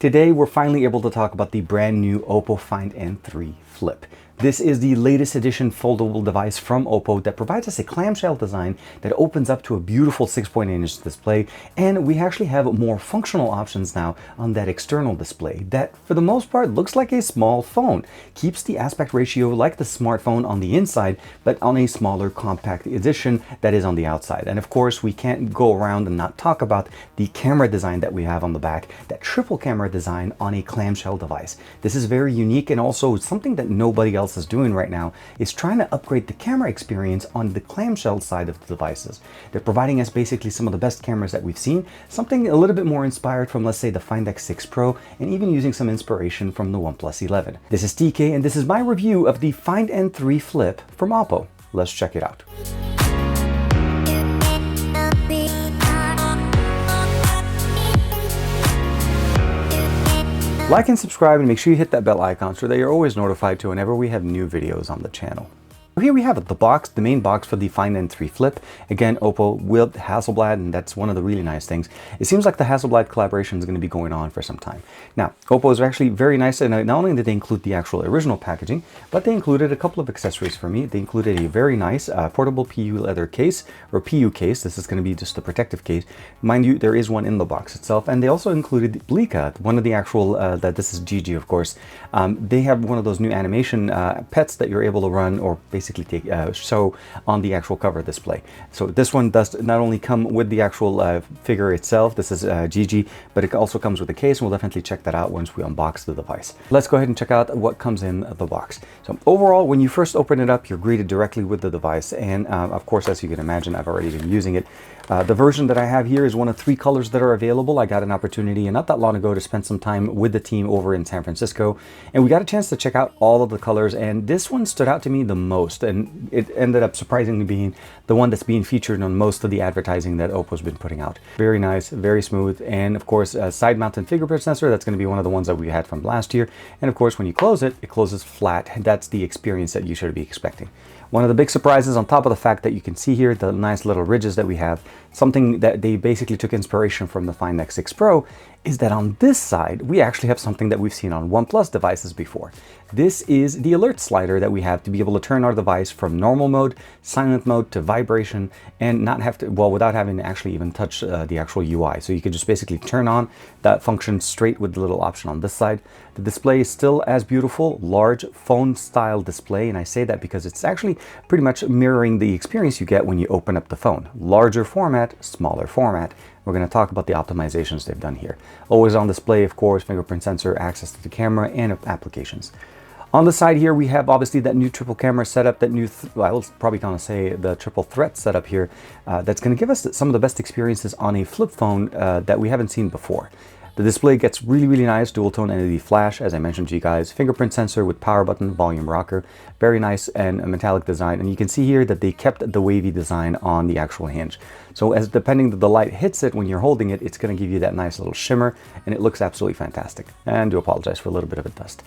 Today, we're finally able to talk about the brand new OPPO Find N3 Flip. This is the latest edition foldable device from OPPO that provides us a clamshell design that opens up to a beautiful 6.8-inch display, and we actually have more functional options now on that external display that, for the most part, looks like a small phone. Keeps the aspect ratio like the smartphone on the inside, but on a smaller compact edition that is on the outside. And of course, we can't go around and not talk about the camera design that we have on the back, that triple camera design on a clamshell device. This is very unique, and also something that nobody else is doing right now is trying to upgrade the camera experience on the clamshell side of the devices. They're providing us basically some of the best cameras that we've seen, something a little bit more inspired from, let's say, the Find X6 Pro, and even using some inspiration from the OnePlus 11. This is TK, and this is my review of the Find N3 Flip from OPPO. Let's check it out. Like and subscribe, and make sure you hit that bell icon so that you're always notified to whenever we have new videos on the channel. Here we have it, the box, the main box for the Find N3 Flip. Again, OPPO with Hasselblad, and that's one of the really nice things. It seems like the Hasselblad collaboration is going to be going on for some time. Now, OPPO is actually very nice, and not only did they include the actual original packaging, but they included a couple of accessories for me. They included a very nice portable PU leather case, or PU case. This is going to be just the protective case. Mind you, there is one in the box itself, and they also included Blika, one of the actual, this is Gigi, of course. They have one of those new animation pets that you're able to run, or basically show on the actual cover display. So this one does not only come with the actual figure itself, this is Gigi, but it also comes with a case, and we'll definitely check that out once we unbox the device. Let's go ahead and check out what comes in the box. So overall, when you first open it up, you're greeted directly with the device, and of course, as you can imagine, I've already been using it. The version that I have here is one of 3 colors that are available. I got an opportunity not that long ago to spend some time with the team over in San Francisco, and we got a chance to check out all of the colors, and this one stood out to me the most, and it ended up surprisingly being the one that's being featured on most of the advertising that OPPO's been putting out. Very nice, very smooth, and of course, a side-mounted fingerprint sensor. That's going to be one of the ones that we had from last year, and of course, when you close it, it closes flat. That's the experience that you should be expecting. One of the big surprises, on top of the fact that you can see here the nice little ridges that we have, something that they basically took inspiration from the Find X6 Pro, is that on this side, we actually have something that we've seen on OnePlus devices before. This is the alert slider that we have to be able to turn our device from normal mode, silent mode, to vibration, and not have to, well, without having to actually even touch the actual UI. So you could just basically turn on that function straight with the little option on this side. The display is still as beautiful, large phone style display, and I say that because it's actually pretty much mirroring the experience you get when you open up the phone. Larger format, smaller format. We're going to talk about the optimizations they've done here. Always on display, of course, fingerprint sensor, access to the camera, and applications. On the side here, we have obviously that new triple camera setup, that new, well, I was probably going to say the triple threat setup here, that's going to give us some of the best experiences on a flip phone that we haven't seen before. The display gets really, really nice, dual tone LED flash, as I mentioned to you guys, fingerprint sensor with power button, volume rocker, very nice and a metallic design. And you can see here that they kept the wavy design on the actual hinge. So as depending the light hits it when you're holding it, it's going to give you that nice little shimmer, and it looks absolutely fantastic. And do apologize for a little bit of a dust.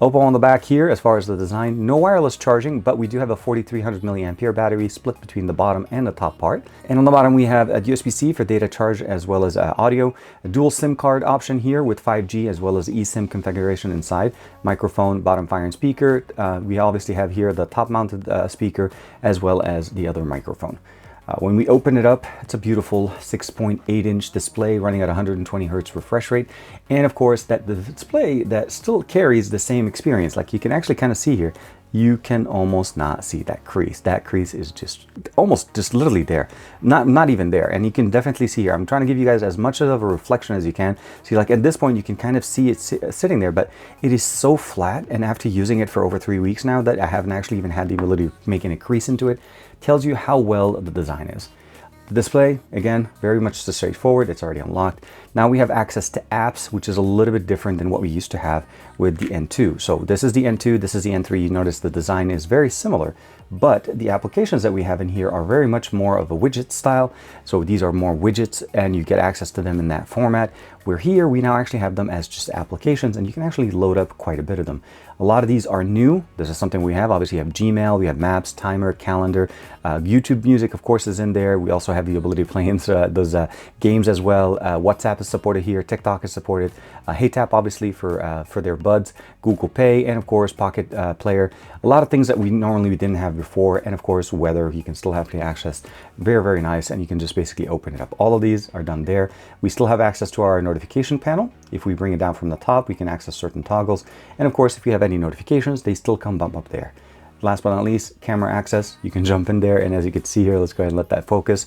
OPPO on the back here, as far as the design, no wireless charging, but we do have a 4300 milliampere battery split between the bottom and the top part. And on the bottom, we have a USB-C for data charge as well as audio, a dual SIM card option here with 5G as well as eSIM configuration inside, microphone, bottom fire and speaker. We obviously have here the top mounted speaker as well as the other microphone. When we open it up, it's a beautiful 6.8-inch display running at 120 Hertz refresh rate. And of course, the display that still carries the same experience. Like you can actually kind of see here, you can almost not see that crease. That crease is just almost just literally there, not even there. And you can definitely see here, I'm trying to give you guys as much of a reflection as you can. So like at this point, you can kind of see it sitting there, but it is so flat. And after using it for over 3 weeks now, that I haven't actually even had the ability of making a crease into it, tells you how well the design is. The display, again, very much straightforward. It's already unlocked. Now we have access to apps, which is a little bit different than what we used to have with the N2. So this is the N2, this is the N3. You notice the design is very similar, but the applications that we have in here are very much more of a widget style. So these are more widgets, and you get access to them in that format. where here we now actually have them as just applications, and you can actually load up quite a bit of them. A lot of these are new. This is something we have. Obviously, you have Gmail, we have Maps, Timer, Calendar, YouTube Music, of course, is in there. We also have the ability to play into those games as well. WhatsApp is supported here. TikTok is supported. HeyTap, obviously, for their buds. Google Pay, and of course, Pocket Player. A lot of things that we normally didn't have before, and of course, weather. You can still have the access. Very, very nice, and you can just basically open it up. All of these are done there. We still have access to our notification panel. If we bring it down from the top, we can access certain toggles, and of course, if you have any notifications, they still come bump up there. Last but not least, camera access. You can jump in there, and as you can see here, let's go ahead and let that focus.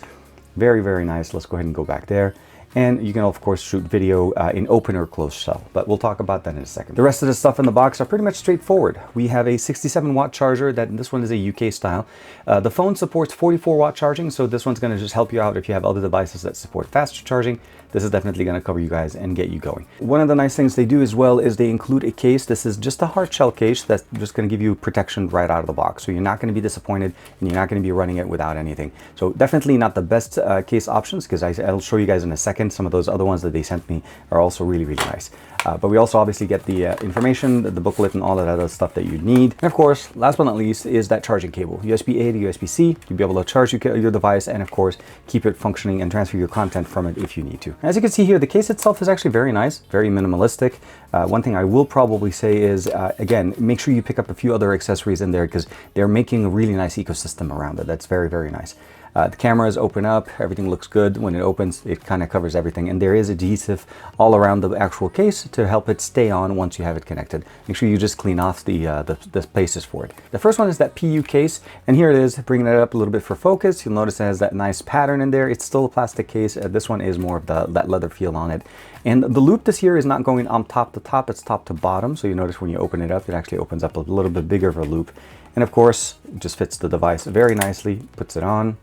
Very, very nice. Let's go ahead and go back there. And you can, of course, shoot video in open or closed shell, but we'll talk about that in a second. The rest of the stuff in the box are pretty much straightforward. We have a 67-watt charger. This one is a UK style. The phone supports 44-watt charging, so this one's going to just help you out if you have other devices that support faster charging. This is definitely going to cover you guys and get you going. One of the nice things they do as well is they include a case. This is just a hard shell case that's just going to give you protection right out of the box. So you're not going to be disappointed, and you're not going to be running it without anything. So definitely not the best case options, because I'll show you guys in a second. Some of those other ones that they sent me are also really, really nice. But we also obviously get the information, the booklet, and all of that other stuff that you need. And of course, last but not least, is that charging cable. USB-A to USB-C. You'll be able to charge your device, and of course, keep it functioning and transfer your content from it if you need to. As you can see here, the case itself is actually very nice, very minimalistic. One thing I will probably say is, again, make sure you pick up a few other accessories in there, because they're making a really nice ecosystem around it. That's very, very nice. The cameras open up, everything looks good. When it opens, it kind of covers everything. And there is adhesive all around the actual case to help it stay on once you have it connected. Make sure you just clean off the places for it. The first one is that PU case, and here it is, bringing it up a little bit for focus. You'll notice it has that nice pattern in there. It's still a plastic case. This one is more of that leather feel on it. And the loop this here is not going on top to top, it's top to bottom. So you notice when you open it up, it actually opens up a little bit bigger of a loop. And of course, it just fits the device very nicely, puts it on.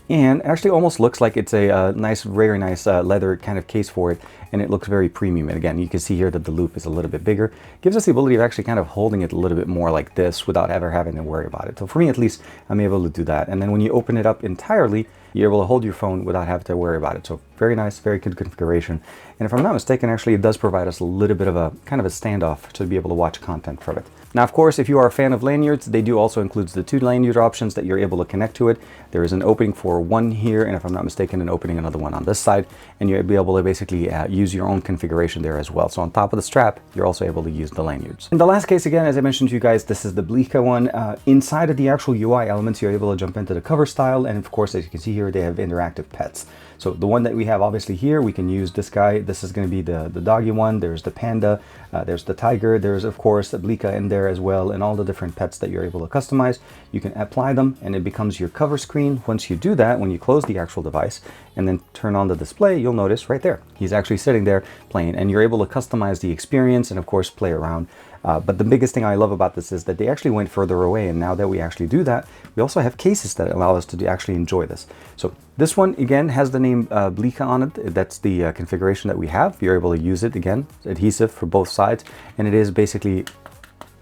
And actually almost looks like it's a nice, very nice leather kind of case for it, and it looks very premium. And again, you can see here that the loop is a little bit bigger. Gives us the ability of actually kind of holding it a little bit more like this without ever having to worry about it. So for me, at least, I'm able to do that. And then when you open it up entirely, you're able to hold your phone without having to worry about it. So very nice, very good configuration. And if I'm not mistaken, actually, it does provide us a little bit of a kind of a standoff to be able to watch content from it. Now, of course, if you are a fan of lanyards, they do also include the 2 lanyard options that you're able to connect to it. There is an opening for one here, and if I'm not mistaken, an opening another one on this side, and you'll be able to basically use your own configuration there as well. So on top of the strap, you're also able to use the lanyards. And the last case, again, as I mentioned to you guys, this is the Bleeka one. Inside of the actual UI elements, you're able to jump into the cover style, and of course, as you can see here, they have interactive pets. So the one that we have obviously here, we can use this guy. This is going to be the doggy one. There's the panda, there's the tiger, there's of course the Bleeka in there as well, and all the different pets that you're able to customize. You can apply them, and it becomes your cover screen. Once you do that, when you close the actual device and then turn on the display, you'll notice right there, he's actually sitting there playing, and you're able to customize the experience and of course play around. But the biggest thing I love about this is that they actually went further away, and now that we actually do that, we also have cases that allow us to actually enjoy this. So this one, again, has the name Bleeka on it. That's the configuration that we have. You're able to use it, again, adhesive for both sides, and it is basically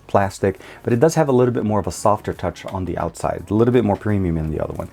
plastic, but it does have a little bit more of a softer touch on the outside, a little bit more premium than the other one.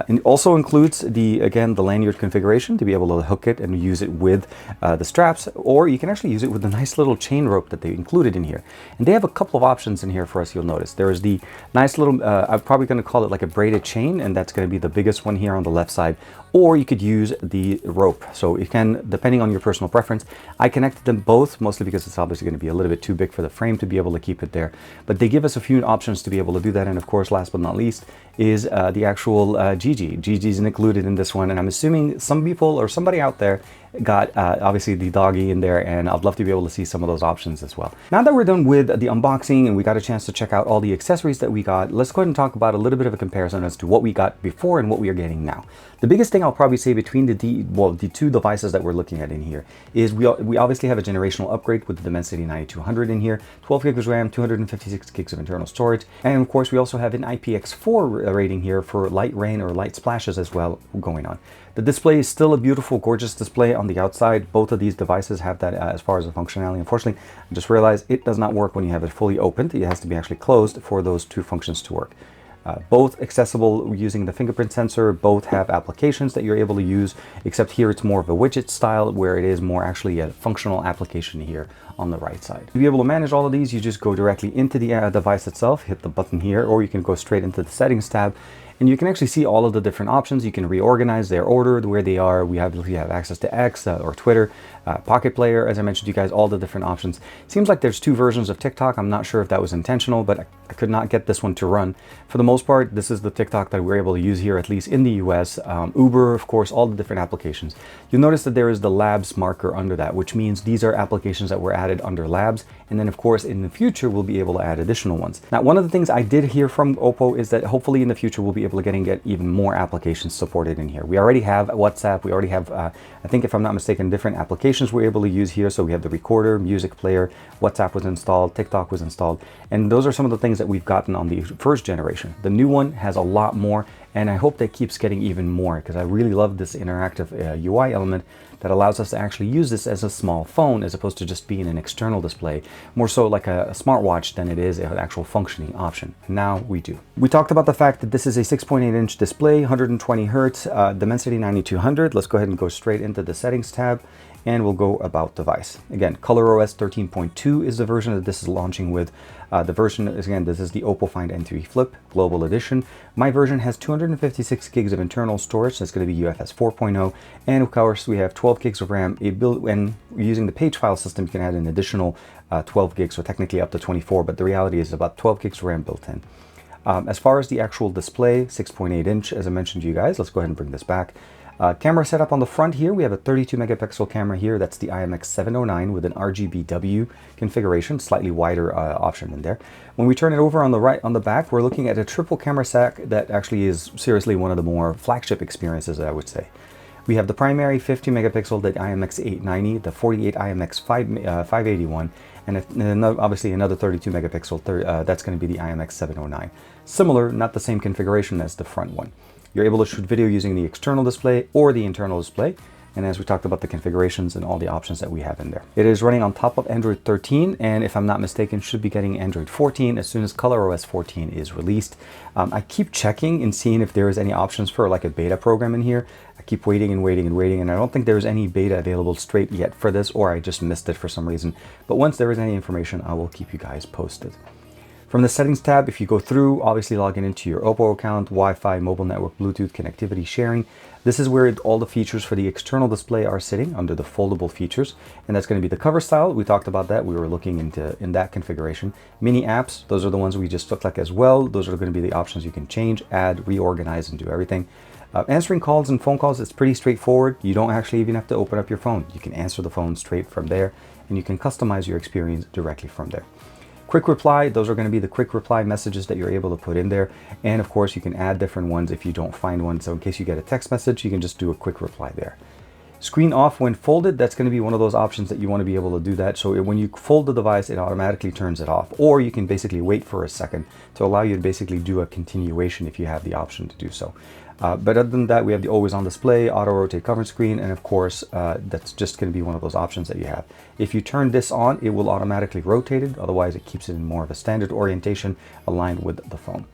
And it also includes again, the lanyard configuration to be able to hook it and use it with the straps, or you can actually use it with the nice little chain rope that they included in here. And they have a couple of options in here for us, you'll notice. There is the nice little, I'm probably going to call it like a braided chain, and that's going to be the biggest one here on the left side, or you could use the rope. So you can, depending on your personal preference. I connected them both, mostly because it's obviously going to be a little bit too big for the frame to be able to keep it there. But they give us a few options to be able to do that. And of course, last but not least, is the actual Gigi. Gigi's included in this one, and I'm assuming some people or somebody out there got obviously the doggy in there, and I'd love to be able to see some of those options as well. Now that we're done with the unboxing and we got a chance to check out all the accessories that we got, let's go ahead and talk about a little bit of a comparison as to what we got before and what we are getting now. The biggest thing I'll probably say between the two devices that we're looking at in here is we obviously have a generational upgrade with the Dimensity 9200 in here, 12 gigs of RAM, 256 gigs of internal storage, and of course we also have an IPX4 rating here for light rain or light splashes as well going on. The display is still a beautiful, gorgeous display on the outside. Both of these devices have that as far as the functionality. Unfortunately, I just realized it does not work when you have it fully opened. It has to be actually closed for those two functions to work. Both accessible using the fingerprint sensor, both have applications that you're able to use, except here it's more of a widget style where it is more actually a functional application here on the right side. To be able to manage all of these, you just go directly into the device itself, hit the button here, or you can go straight into the settings tab, and you can actually see all of the different options. You can reorganize their order, where they are. We have access to X or Twitter, Pocket Player, as I mentioned to you guys, all the different options. Seems like there's 2 versions of TikTok. I'm not sure if that was intentional, but I could not get this one to run. For the most part, this is the TikTok that we're able to use here, at least in the US. Uber, of course, all the different applications. You'll notice that there is the labs marker under that, which means these are applications that were added under labs. And then of course, in the future, we'll be able to add additional ones. Now, one of the things I did hear from OPPO is that hopefully in the future, we'll be able to get even more applications supported in here. We already have WhatsApp. We already have, I think if I'm not mistaken, different applications we're able to use here. So we have the recorder, music player, WhatsApp was installed, TikTok was installed. And those are some of the things that we've gotten on the first generation. The new one has a lot more, and I hope that keeps getting even more because I really love this interactive UI element that allows us to actually use this as a small phone as opposed to just being an external display, more so like a smartwatch than it is an actual functioning option. And now we do. We talked about the fact that this is a 6.8-inch display, 120 Hertz, Dimensity 9200. Let's go ahead and go straight into the settings tab, and we'll go about device. Again, ColorOS 13.2 is the version that this is launching with. The version is, again, this is the OPPO Find N3 Flip Global Edition. My version has 256 gigs of internal storage. That's going to be UFS 4.0. And of course, we have 12 gigs of RAM. When using the page file system, you can add an additional 12 gigs, so technically up to 24, but the reality is about 12 gigs of RAM built in. As far as the actual display, 6.8 inch, as I mentioned to you guys, let's go ahead and bring this back. Camera setup on the front here, we have a 32 megapixel camera here. That's the IMX709 with an RGBW configuration, slightly wider option in there. When we turn it over on the back, we're looking at a triple camera stack that actually is seriously one of the more flagship experiences, I would say. We have the primary 50 megapixel, the IMX890, the 48 IMX581, and obviously another 32 megapixel, that's going to be the IMX709. Similar, not the same configuration as the front one. You're able to shoot video using the external display or the internal display. And as we talked about the configurations and all the options that we have in there. It is running on top of Android 13, and if I'm not mistaken, should be getting Android 14 as soon as ColorOS 14 is released. I keep checking and seeing if there is any options for like a beta program in here. I keep waiting and waiting and waiting, and I don't think there's any beta available straight yet for this, or I just missed it for some reason. But once there is any information, I will keep you guys posted. From the settings tab, if you go through, obviously logging into your OPPO account, Wi-Fi, mobile network, Bluetooth, connectivity, sharing. This is where all the features for the external display are sitting under the foldable features. And that's going to be the cover style. We talked about that. We were looking in that configuration. Mini apps, those are the ones we just looked like as well. Those are going to be the options you can change, add, reorganize, and do everything. Answering calls and phone calls is pretty straightforward. You don't actually even have to open up your phone. You can answer the phone straight from there, and you can customize your experience directly from there. Quick reply, those are going to be the quick reply messages that you're able to put in there. And of course, you can add different ones if you don't find one. So in case you get a text message, you can just do a quick reply there. Screen off when folded, that's going to be one of those options that you want to be able to do that. So when you fold the device, it automatically turns it off. Or you can basically wait for a second to allow you to basically do a continuation if you have the option to do so. But other than that, we have the always on display, auto rotate cover screen, and of course, that's just going to be one of those options that you have. If you turn this on, it will automatically rotate it. Otherwise, it keeps it in more of a standard orientation aligned with the phone.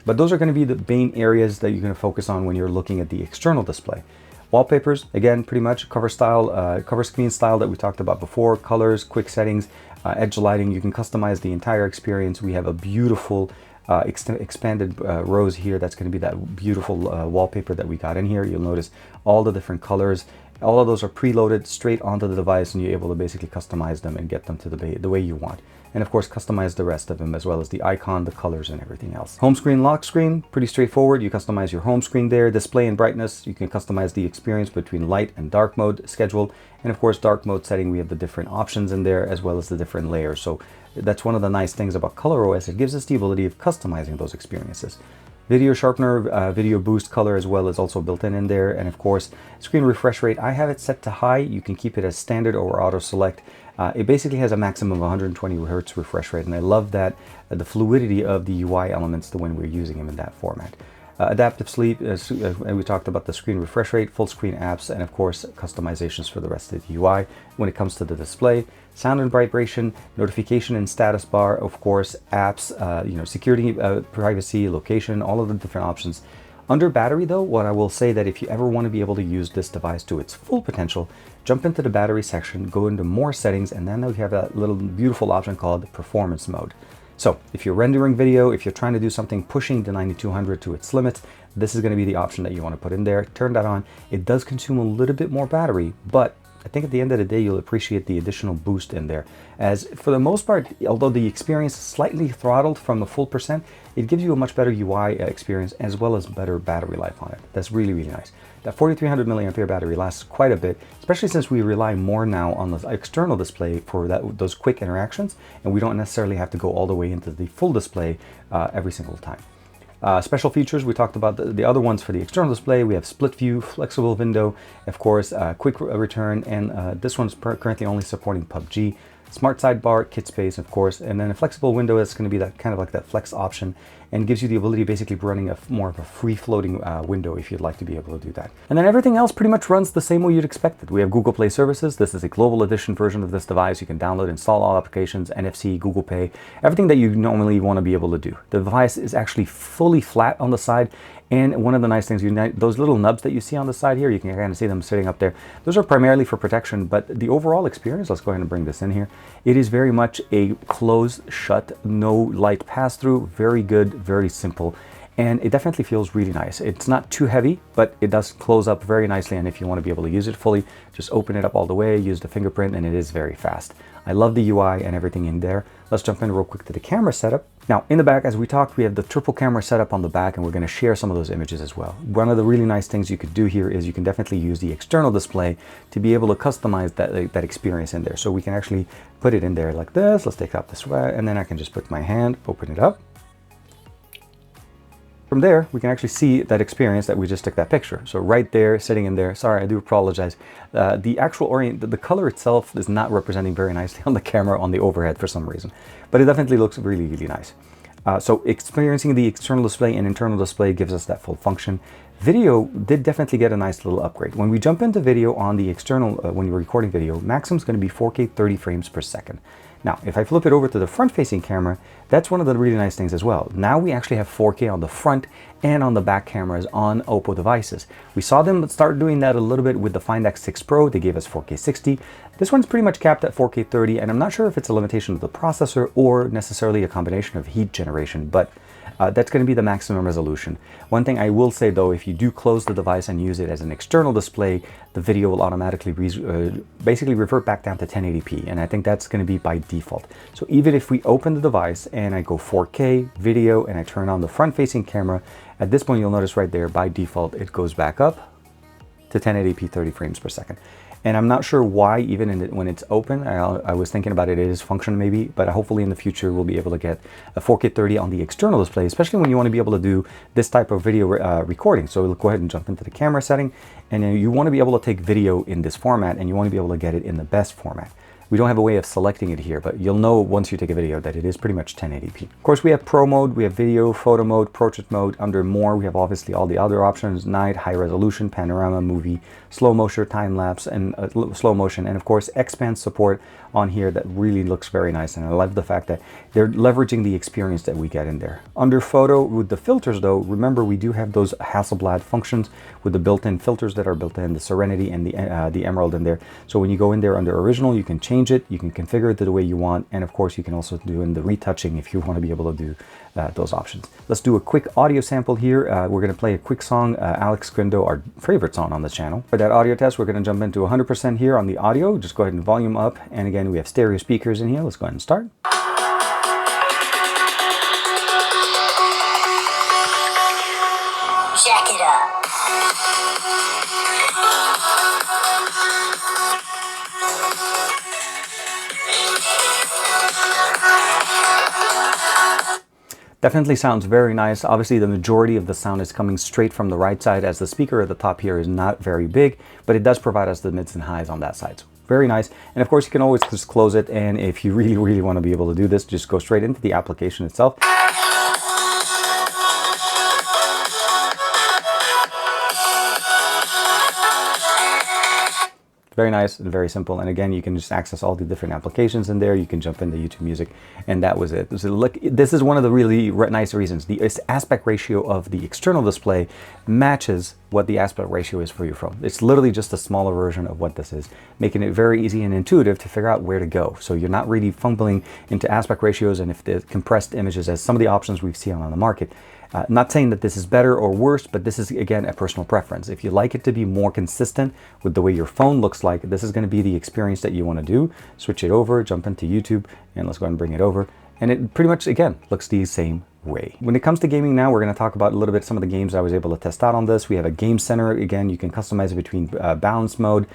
But those are going to be the main areas that you're going to focus on when you're looking at the external display. Wallpapers, again, pretty much cover style, cover screen style that we talked about before, colors, quick settings, edge lighting. You can customize the entire experience. We have a beautiful expanded rows here. That's going to be that beautiful wallpaper that we got in here. You'll notice all the different colors. All of those are preloaded straight onto the device, and you're able to basically customize them and get them to the way you want. And of course, customize the rest of them as well as the icon, the colors, and everything else. Home screen, lock screen, pretty straightforward. You customize your home screen there. Display and brightness, you can customize the experience between light and dark mode schedule. And of course, dark mode setting, we have the different options in there as well as the different layers. So that's one of the nice things about ColorOS. It gives us the ability of customizing those experiences. Video sharpener, video boost color as well is also built in there. And of course, screen refresh rate, I have it set to high. You can keep it as standard or auto select. It basically has a maximum of 120 Hertz refresh rate. And I love that, the fluidity of the UI elements when we're using them in that format. adaptive sleep, and we talked about the screen refresh rate, full screen apps, and of course customizations for the rest of the UI. When it comes to the display, sound and vibration, notification and status bar, of course, apps, security, privacy, location, all of the different options. Under battery though, what I will say that if you ever want to be able to use this device to its full potential, jump into the battery section, go into more settings, and then we have that little beautiful option called performance mode. So if you're rendering video, if you're trying to do something pushing the 9200 to its limits, this is going to be the option that you want to put in there. Turn that on. It does consume a little bit more battery, but I think at the end of the day, you'll appreciate the additional boost in there. As for the most part, although the experience is slightly throttled from the full percent, it gives you a much better UI experience as well as better battery life on it. That's really, really nice. That 4300 milliampere battery lasts quite a bit, especially since we rely more now on the external display for those quick interactions, and we don't necessarily have to go all the way into the full display every single time. Special features, we talked about the other ones for the external display. We have split view, flexible window, of course, quick return, and this one's currently only supporting PUBG. Smart sidebar, kit space, of course, and then a flexible window is going to be that kind of like that flex option, and gives you the ability of basically running more of a free-floating window if you'd like to be able to do that. And then everything else pretty much runs the same way you'd expect it. We have Google Play services. This is a global edition version of this device. You can download, install all applications, NFC, Google Pay, everything that you normally want to be able to do. The device is actually fully flat on the side. And one of the nice things, those little nubs that you see on the side here, you can kind of see them sitting up there. Those are primarily for protection, but the overall experience, let's go ahead and bring this in here. It is very much a closed shut, no light pass through, very good, very simple. And it definitely feels really nice. It's not too heavy, but it does close up very nicely. And if you want to be able to use it fully, just open it up all the way, use the fingerprint, and it is very fast. I love the UI and everything in there. Let's jump in real quick to the camera setup. Now, in the back, as we talked, we have the triple camera setup on the back, and we're going to share some of those images as well. One of the really nice things you could do here is you can definitely use the external display to be able to customize that experience in there. So we can actually put it in there like this. Let's take it out this way, and then I can just put my hand, open it up. From there, we can actually see that experience that we just took that picture. So right there, sitting in there, sorry, I do apologize. The actual the color itself is not representing very nicely on the camera on the overhead for some reason, but it definitely looks really, really nice. So experiencing the external display and internal display gives us that full function. Video did definitely get a nice little upgrade. When we jump into video on the external, when you're recording video, maximum is going to be 4K 30 frames per second. Now, if I flip it over to the front-facing camera, that's one of the really nice things as well. Now we actually have 4K on the front and on the back cameras on OPPO devices. We saw them start doing that a little bit with the Find X6 Pro. They gave us 4K 60. This one's pretty much capped at 4K 30, and I'm not sure if it's a limitation of the processor or necessarily a combination of heat generation, but that's going to be the maximum resolution. One thing I will say though, if you do close the device and use it as an external display, the video will automatically basically revert back down to 1080p, and I think that's going to be by default. So even if we open the device and I go 4K video and I turn on the front-facing camera, at this point you'll notice right there by default it goes back up to 1080p 30 frames per second. And I'm not sure why, even when it's open. I was thinking about it is function maybe, but hopefully in the future we'll be able to get a 4K 30 on the external display, especially when you want to be able to do this type of video recording. So we'll go ahead and jump into the camera setting, and you want to be able to take video in this format, and you want to be able to get it in the best format. We don't have a way of selecting it here, but you'll know once you take a video that it is pretty much 1080p. Of course, we have Pro mode, we have video, photo mode, portrait mode. Under more, we have obviously all the other options: night, high resolution, panorama, movie, slow motion, time lapse, and slow motion, and of course, X-Band support on here that really looks very nice. And I love the fact that they're leveraging the experience that we get in there. Under photo, with the filters though, remember we do have those Hasselblad functions with the built-in filters that are built in, the Serenity and the Emerald in there. So when you go in there under original, you can change it, you can configure it the way you want, and of course you can also do in the retouching if you want to be able to do those options. Let's do a quick audio sample here. We're going to play a quick song, Alex Quindo, our favorite song on the channel. For that audio test, we're going to jump into 100% here on the audio. Just go ahead and volume up, and again we have stereo speakers in here. Let's go ahead and start. Jack it up. Definitely sounds very nice. Obviously, the majority of the sound is coming straight from the right side, as the speaker at the top here is not very big, but it does provide us the mids and highs on that side. So very nice. And of course, you can always just close it, and if you really, really want to be able to do this, just go straight into the application itself. Very nice and very simple. And again, you can just access all the different applications in there. You can jump into YouTube Music, and that was it. So look, this is one of the really nice reasons. The aspect ratio of the external display matches what the aspect ratio is for your phone. It's literally just a smaller version of what this is, making it very easy and intuitive to figure out where to go. So you're not really fumbling into aspect ratios and if the compressed images as some of the options we've seen on the market. Not saying that this is better or worse, but this is, again, a personal preference. If you like it to be more consistent with the way your phone looks like, this is going to be the experience that you want to do. Switch it over, jump into YouTube, and let's go ahead and bring it over. And it pretty much, again, looks the same way. When it comes to gaming now, we're going to talk about a little bit some of the games I was able to test out on this. We have a game center. Again, you can customize it between balance mode,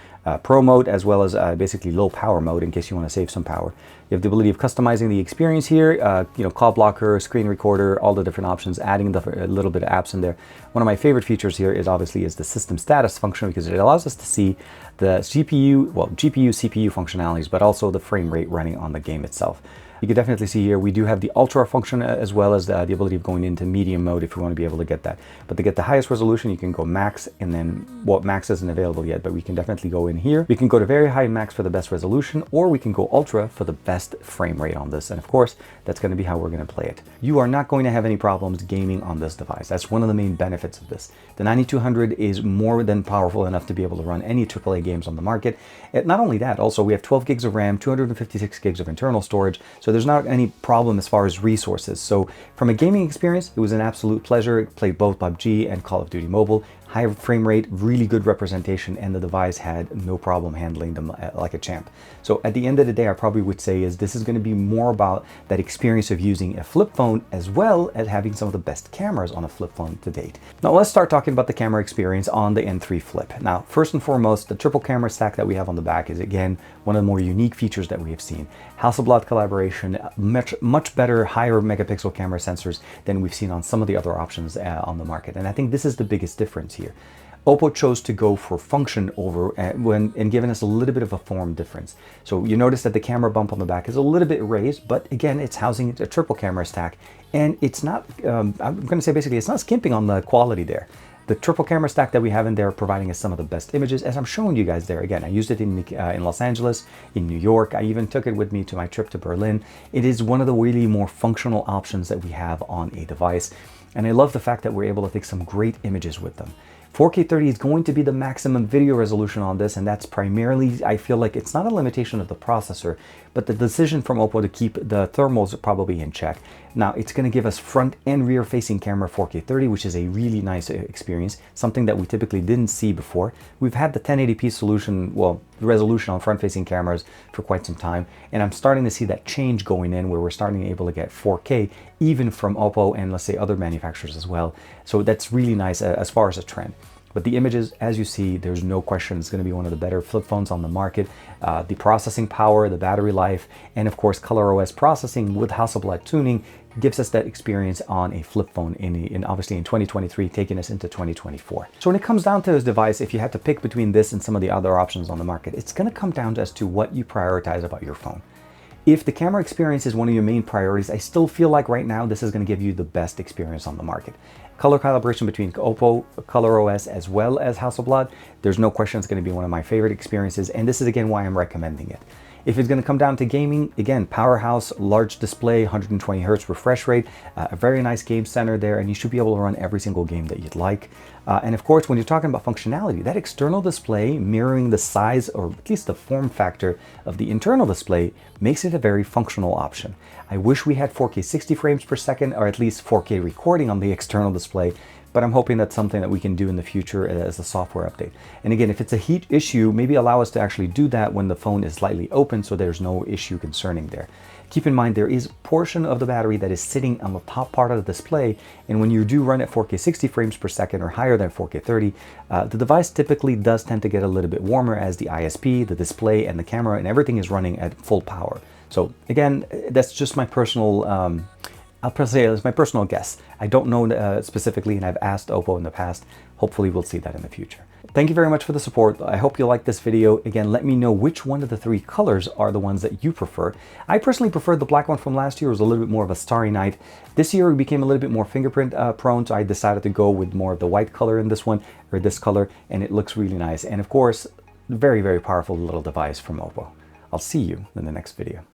pro mode, as well as basically low power mode in case you want to save some power. You have the ability of customizing the experience here, call blocker, screen recorder, all the different options, adding a little bit of apps in there. One of my favorite features here is obviously the system status function, because it allows us to see the GPU, CPU functionalities, but also the frame rate running on the game itself. You can definitely see here we do have the ultra function as well as the ability of going into medium mode if you want to be able to get that. But to get the highest resolution, you can go max, and then max isn't available yet, but we can definitely go in here. We can go to very high max for the best resolution, or we can go ultra for the best frame rate on this. And of course, that's going to be how we're going to play it. You are not going to have any problems gaming on this device. That's one of the main benefits of this. The 9200 is more than powerful enough to be able to run any AAA games on the market. Not only that, also we have 12 gigs of RAM, 256 gigs of internal storage, so there's not any problem as far as resources. So from a gaming experience, it was an absolute pleasure. It played both PUBG and Call of Duty Mobile. High frame rate, really good representation, and the device had no problem handling them like a champ. So at the end of the day, I probably would say is this is going to be more about that experience of using a flip phone as well as having some of the best cameras on a flip phone to date. Now let's start talking about the camera experience on the N3 Flip. Now, first and foremost, the triple camera stack that we have on the back is, again, one of the more unique features that we have seen. Hasselblad collaboration, much better, higher megapixel camera sensors than we've seen on some of the other options on the market. And I think this is the biggest difference here. OPPO chose to go for function over and giving us a little bit of a form difference. So you notice that the camera bump on the back is a little bit raised, but again, it's housing a triple camera stack, and it's not, I'm going to say basically, it's not skimping on the quality there. The triple camera stack that we have in there providing us some of the best images, as I'm showing you guys there. Again, I used it in Los Angeles, in New York. I even took it with me to my trip to Berlin. It is one of the really more functional options that we have on a device. And I love the fact that we're able to take some great images with them. 4K 30 is going to be the maximum video resolution on this, and that's primarily, I feel like it's not a limitation of the processor, but the decision from OPPO to keep the thermals probably in check. Now, it's going to give us front and rear facing camera 4K 30, which is a really nice experience, something that we typically didn't see before. We've had the 1080p solution, well, the resolution on front facing cameras for quite some time, and I'm starting to see that change going in where we're starting to be able to get 4K even from OPPO and let's say other manufacturers as well. So that's really nice as far as a trend. But the images, as you see, there's no question it's going to be one of the better flip phones on the market. The processing power, the battery life, and of course ColorOS processing with Hasselblad tuning gives us that experience on a flip phone obviously in 2023, taking us into 2024. So when it comes down to this device, if you had to pick between this and some of the other options on the market, it's going to come down as to what you prioritize about your phone. If the camera experience is one of your main priorities, I still feel like right now this is going to give you the best experience on the market. Color calibration between OPPO, ColorOS, as well as Hasselblad, there's no question it's going to be one of my favorite experiences, and this is again why I'm recommending it. If it's going to come down to gaming, again, powerhouse, large display, 120 Hz refresh rate, a very nice game center there, and you should be able to run every single game that you'd like. And of course, when you're talking about functionality, that external display mirroring the size or at least the form factor of the internal display makes it a very functional option. I wish we had 4K 60 frames per second or at least 4K recording on the external display, but I'm hoping that's something that we can do in the future as a software update. And again, if it's a heat issue, maybe allow us to actually do that when the phone is slightly open so there's no issue concerning there. Keep in mind, there is a portion of the battery that is sitting on the top part of the display, and when you do run at 4K 60 frames per second or higher than 4K 30, the device typically does tend to get a little bit warmer as the ISP, the display, and the camera and everything is running at full power. So again, that's just my personal I'll say it's my personal guess. I don't know specifically, and I've asked OPPO in the past. Hopefully we'll see that in the future. Thank you very much for the support. I hope you like this video. Again, let me know which one of the three colors are the ones that you prefer. I personally preferred the black one from last year. It was a little bit more of a starry night. This year it became a little bit more fingerprint prone, so I decided to go with more of the white color in this one, or this color, and it looks really nice. And of course, very, very powerful little device from OPPO. I'll see you in the next video.